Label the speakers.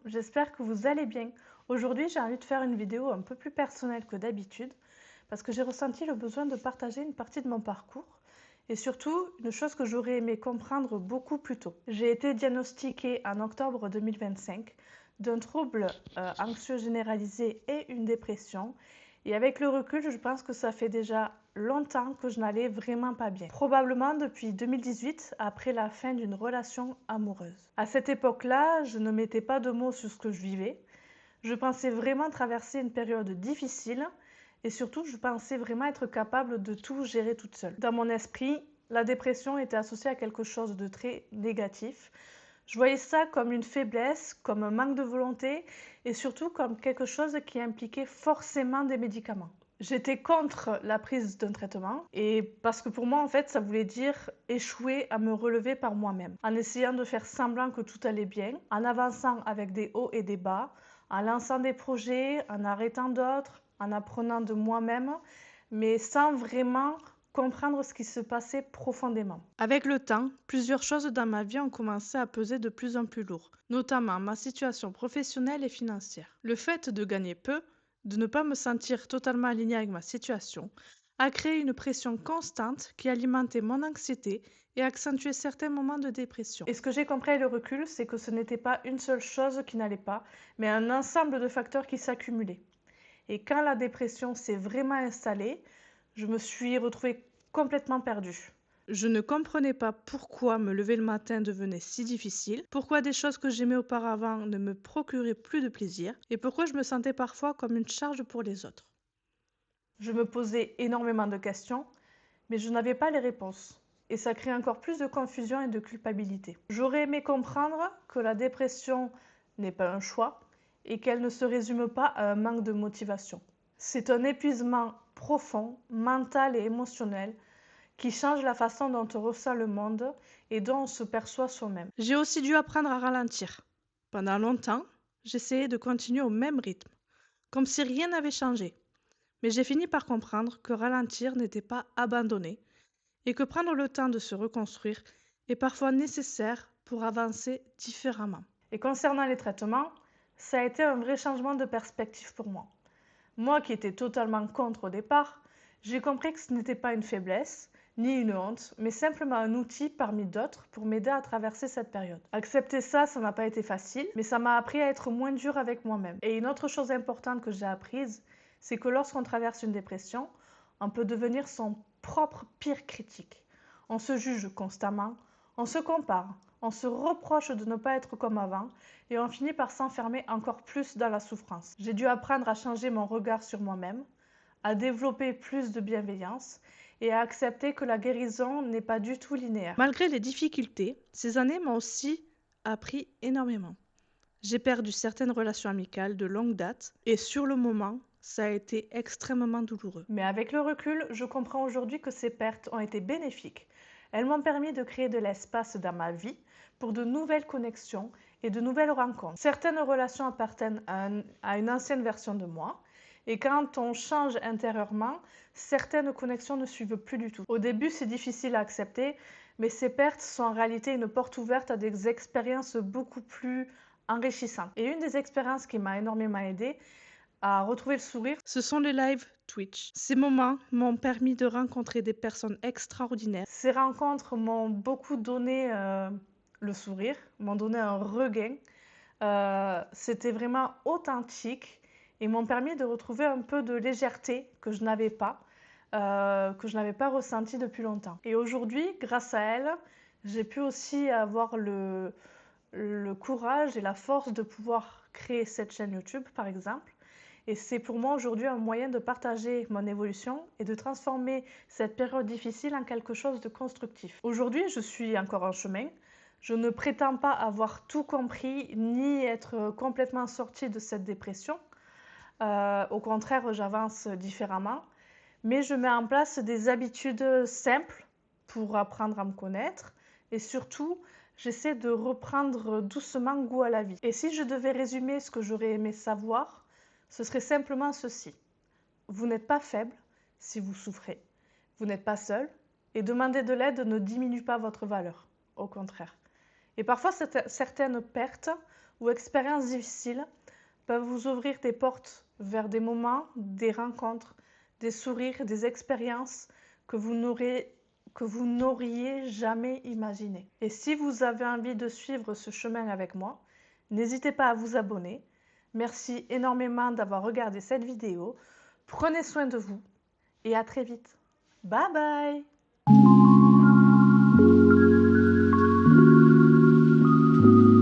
Speaker 1: j'espère que vous allez bien. Aujourd'hui, j'ai envie de faire une vidéo un peu plus personnelle que d'habitude parce que j'ai ressenti le besoin de partager une partie de mon parcours et surtout une chose que j'aurais aimé comprendre beaucoup plus tôt. J'ai été diagnostiquée en octobre 2025 d'un trouble anxieux généralisé et une dépression. Et avec le recul, je pense que ça fait déjà longtemps que je n'allais vraiment pas bien. Probablement depuis 2018, après la fin d'une relation amoureuse. À cette époque-là, je ne mettais pas de mots sur ce que je vivais. Je pensais vraiment traverser une période difficile et surtout, je pensais vraiment être capable de tout gérer toute seule. Dans mon esprit, la dépression était associée à quelque chose de très négatif. Je voyais ça comme une faiblesse, comme un manque de volonté et surtout comme quelque chose qui impliquait forcément des médicaments. J'étais contre la prise d'un traitement et parce que pour moi en fait ça voulait dire échouer à me relever par moi-même, en essayant de faire semblant que tout allait bien, en avançant avec des hauts et des bas, en lançant des projets, en arrêtant d'autres, en apprenant de moi-même, mais sans vraiment comprendre ce qui se passait profondément. Avec le temps, plusieurs choses dans ma vie ont commencé à peser de plus en plus lourd, notamment ma situation professionnelle et financière. Le fait de gagner peu, de ne pas me sentir totalement alignée avec ma situation, a créé une pression constante qui alimentait mon anxiété et accentuait certains moments de dépression. Et ce que j'ai compris avec le recul, c'est que ce n'était pas une seule chose qui n'allait pas, mais un ensemble de facteurs qui s'accumulaient. Et quand la dépression s'est vraiment installée, je me suis retrouvée complètement perdue. Je ne comprenais pas pourquoi me lever le matin devenait si difficile, pourquoi des choses que j'aimais auparavant ne me procuraient plus de plaisir, et pourquoi je me sentais parfois comme une charge pour les autres. Je me posais énormément de questions, mais je n'avais pas les réponses. Et ça crée encore plus de confusion et de culpabilité. J'aurais aimé comprendre que la dépression n'est pas un choix et qu'elle ne se résume pas à un manque de motivation. C'est un épuisement profond, mental et émotionnel qui change la façon dont on ressent le monde et dont on se perçoit soi-même. J'ai aussi dû apprendre à ralentir. Pendant longtemps, j'essayais de continuer au même rythme, comme si rien n'avait changé. Mais j'ai fini par comprendre que ralentir n'était pas abandonner et que prendre le temps de se reconstruire est parfois nécessaire pour avancer différemment. Et concernant les traitements, ça a été un vrai changement de perspective pour moi. Moi qui étais totalement contre au départ, j'ai compris que ce n'était pas une faiblesse, ni une honte, mais simplement un outil parmi d'autres pour m'aider à traverser cette période. Accepter ça, ça n'a pas été facile, mais ça m'a appris à être moins dure avec moi-même. Et une autre chose importante que j'ai apprise, c'est que lorsqu'on traverse une dépression, on peut devenir son propre pire critique. On se juge constamment, on se compare, on se reproche de ne pas être comme avant et on finit par s'enfermer encore plus dans la souffrance. J'ai dû apprendre à changer mon regard sur moi-même, à développer plus de bienveillance et à accepter que la guérison n'est pas du tout linéaire. Malgré les difficultés, ces années m'ont aussi appris énormément. J'ai perdu certaines relations amicales de longue date et sur le moment, ça a été extrêmement douloureux. Mais avec le recul, je comprends aujourd'hui que ces pertes ont été bénéfiques. Elles m'ont permis de créer de l'espace dans ma vie pour de nouvelles connexions et de nouvelles rencontres. Certaines relations appartiennent à une ancienne version de moi. Et quand on change intérieurement, certaines connexions ne suivent plus du tout. Au début, c'est difficile à accepter, mais ces pertes sont en réalité une porte ouverte à des expériences beaucoup plus enrichissantes. Et une des expériences qui m'a énormément aidée à retrouver le sourire, ce sont les lives Twitch. Ces moments m'ont permis de rencontrer des personnes extraordinaires. Ces rencontres m'ont beaucoup donné le sourire, m'ont donné un regain. C'était vraiment authentique et m'ont permis de retrouver un peu de légèreté que je n'avais pas ressenti depuis longtemps. Et aujourd'hui, grâce à elle, j'ai pu aussi avoir le courage et la force de pouvoir créer cette chaîne YouTube, par exemple. Et c'est pour moi aujourd'hui un moyen de partager mon évolution et de transformer cette période difficile en quelque chose de constructif. Aujourd'hui, je suis encore en chemin. Je ne prétends pas avoir tout compris ni être complètement sortie de cette dépression. Au contraire, j'avance différemment. Mais je mets en place des habitudes simples pour apprendre à me connaître. Et surtout, j'essaie de reprendre doucement goût à la vie. Et si je devais résumer ce que j'aurais aimé savoir, ce serait simplement ceci. Vous n'êtes pas faible si vous souffrez. Vous n'êtes pas seul. Et demander de l'aide ne diminue pas votre valeur. Au contraire. Et parfois, certaines pertes ou expériences difficiles peuvent vous ouvrir des portes vers des moments, des rencontres, des sourires, des expériences que vous n'auriez jamais imaginées. Et si vous avez envie de suivre ce chemin avec moi, n'hésitez pas à vous abonner. Merci énormément d'avoir regardé cette vidéo. Prenez soin de vous et à très vite. Bye bye!